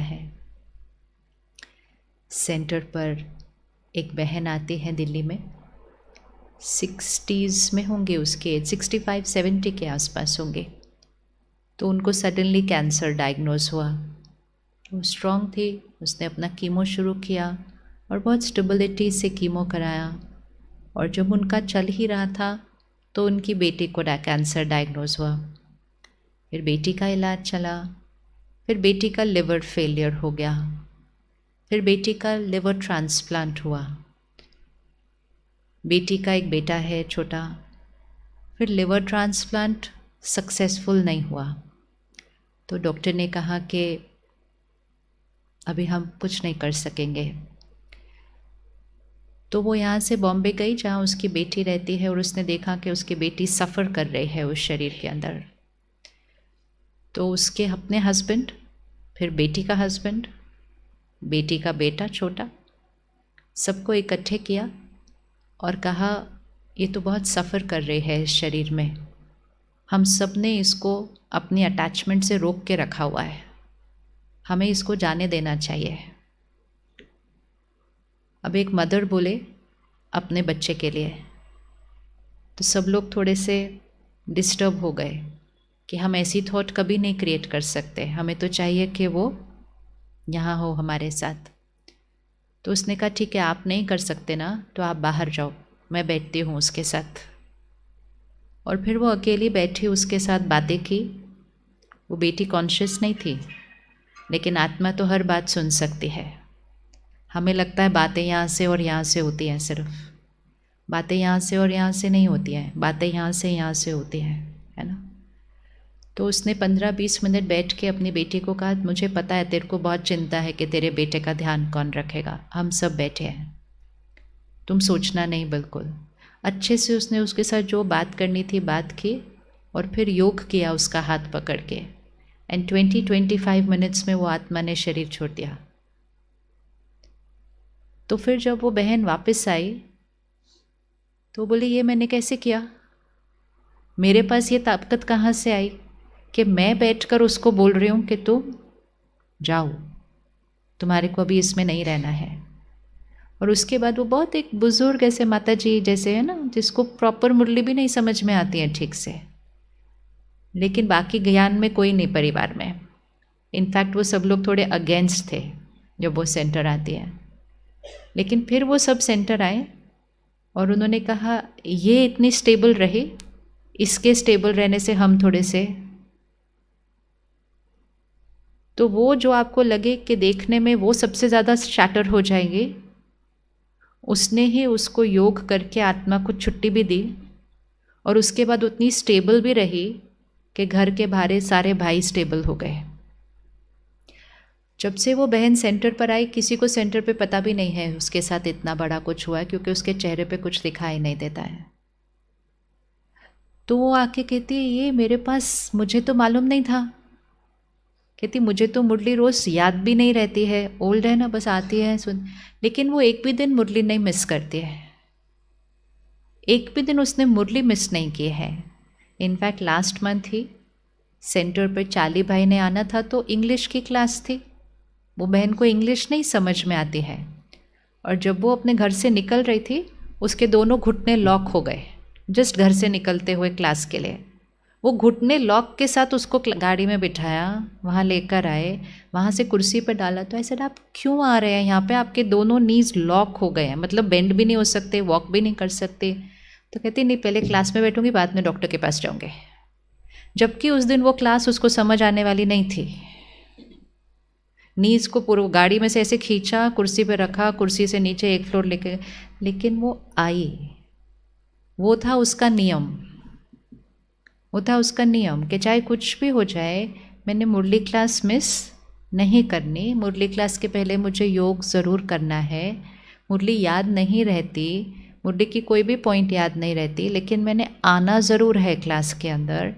है। सेंटर पर एक बहन आती है दिल्ली में, 60s में होंगे उसके, 65-70 के आसपास होंगे। तो उनको सडनली कैंसर डायग्नोज हुआ। वो स्ट्रॉन्ग थी, उसने अपना कीमो शुरू किया और बहुत स्टेबिलिटी से कीमो कराया। और जब उनका चल ही रहा था तो उनकी बेटी को कैंसर डायग्नोज हुआ। फिर बेटी का इलाज चला, फिर बेटी का लिवर फेलियर हो गया, फिर बेटी का लिवर ट्रांसप्लांट हुआ। बेटी का एक बेटा है छोटा, फिर लिवर ट्रांसप्लांट सक्सेसफुल नहीं हुआ। तो डॉक्टर ने कहा कि अभी हम कुछ नहीं कर सकेंगे। तो वो यहाँ से बॉम्बे गई जहाँ उसकी बेटी रहती है, और उसने देखा कि उसकी बेटी सफ़र कर रही है उस शरीर के अंदर। तो उसके अपने हस्बैंड, फिर बेटी का हस्बैंड, बेटी का बेटा छोटा, सबको इकट्ठे किया और कहा ये तो बहुत सफ़र कर रही है इस शरीर में, हम सब ने इसको अपनी अटैचमेंट से रोक के रखा हुआ है, हमें इसको जाने देना चाहिए। अब एक मदर बोले अपने बच्चे के लिए, तो सब लोग थोड़े से डिस्टर्ब हो गए कि हम ऐसी थॉट कभी नहीं क्रिएट कर सकते, हमें तो चाहिए कि वो यहाँ हो हमारे साथ। तो उसने कहा ठीक है, आप नहीं कर सकते ना तो आप बाहर जाओ, मैं बैठती हूँ उसके साथ। और फिर वो अकेली बैठी उसके साथ बातें की। वो बेटी कॉन्शियस नहीं थी, लेकिन आत्मा तो हर बात सुन सकती है। हमें लगता है बातें यहाँ से और यहाँ से होती हैं, सिर्फ बातें यहाँ से और यहाँ से नहीं होती हैं, बातें यहाँ से होती हैं, है ना। तो उसने 15-20 मिनट बैठ के अपनी बेटी को कहा, मुझे पता है तेरे को बहुत चिंता है कि तेरे बेटे का ध्यान कौन रखेगा, हम सब बैठे हैं, तुम सोचना नहीं, बिल्कुल। अच्छे से उसने उसके साथ जो बात करनी थी बात की, और फिर योग किया उसका हाथ पकड़ के। एंड 20-25 मिनट्स में वो आत्मा ने शरीर छोड़ दिया। तो फिर जब वो बहन वापस आई तो बोली ये मैंने कैसे किया, मेरे पास ये ताकत कहाँ से आई कि मैं बैठकर उसको बोल रही हूँ कि तुम जाओ, तुम्हारे को अभी इसमें नहीं रहना है। और उसके बाद वो बहुत एक बुजुर्ग ऐसे माता जी जैसे है ना, जिसको प्रॉपर मुरली भी नहीं समझ में आती है ठीक से, लेकिन बाकी ज्ञान में कोई नहीं परिवार में। इनफैक्ट वो सब लोग थोड़े अगेंस्ट थे जब वो सेंटर आती है। लेकिन फिर वो सब सेंटर आए और उन्होंने कहा ये इतनी स्टेबल रही, इसके स्टेबल रहने से हम थोड़े से, तो वो जो आपको लगे कि देखने में वो सबसे ज़्यादा शैटर हो जाएंगे, उसने ही उसको योग करके आत्मा को छुट्टी भी दी। और उसके बाद उतनी स्टेबल भी रही कि घर के बाहर सारे भाई स्टेबल हो गए। जब से वो बहन सेंटर पर आई, किसी को सेंटर पे पता भी नहीं है उसके साथ इतना बड़ा कुछ हुआ है, क्योंकि उसके चेहरे पे कुछ दिखाई नहीं देता है। तो वो आके कहती है ये मेरे पास, मुझे तो मालूम नहीं था। कहती मुझे तो मुरली रोज़ याद भी नहीं रहती है, ओल्ड है ना, बस आती है सुन, लेकिन वो एक भी दिन मुरली नहीं मिस करती है, एक भी दिन उसने मुरली मिस नहीं की है। इनफैक्ट लास्ट मंथ ही सेंटर पर चाली भाई ने आना था, तो इंग्लिश की क्लास थी, वो बहन को इंग्लिश नहीं समझ में आती है। और जब वो अपने घर से निकल रही थी, उसके दोनों घुटने लॉक हो गए, जस्ट घर से निकलते हुए क्लास के लिए। वो घुटने लॉक के साथ उसको गाड़ी में बिठाया, वहाँ लेकर आए, वहाँ से कुर्सी पर डाला। तो ऐसे आप क्यों आ रहे हैं यहाँ पे, आपके दोनों नीज लॉक हो गए हैं, मतलब बेंड भी नहीं हो सकते, वॉक भी नहीं कर सकते। तो कहती नहीं, पहले क्लास में बैठूंगी, बाद में डॉक्टर के पास जाऊँगे। जबकि उस दिन वो क्लास उसको समझ आने वाली नहीं थी। नीज को पूरा गाड़ी में से ऐसे खींचा, कुर्सी पे रखा, कुर्सी से नीचे 1 फ्लोर लेके, लेकिन वो आई। वो था उसका नियम, वो था उसका नियम कि चाहे कुछ भी हो जाए, मैंने मुरली क्लास मिस नहीं करनी। मुरली क्लास के पहले मुझे योग ज़रूर करना है। मुरली याद नहीं रहती, मुरली की कोई भी पॉइंट याद नहीं रहती, लेकिन मैंने आना ज़रूर है क्लास के अंदर।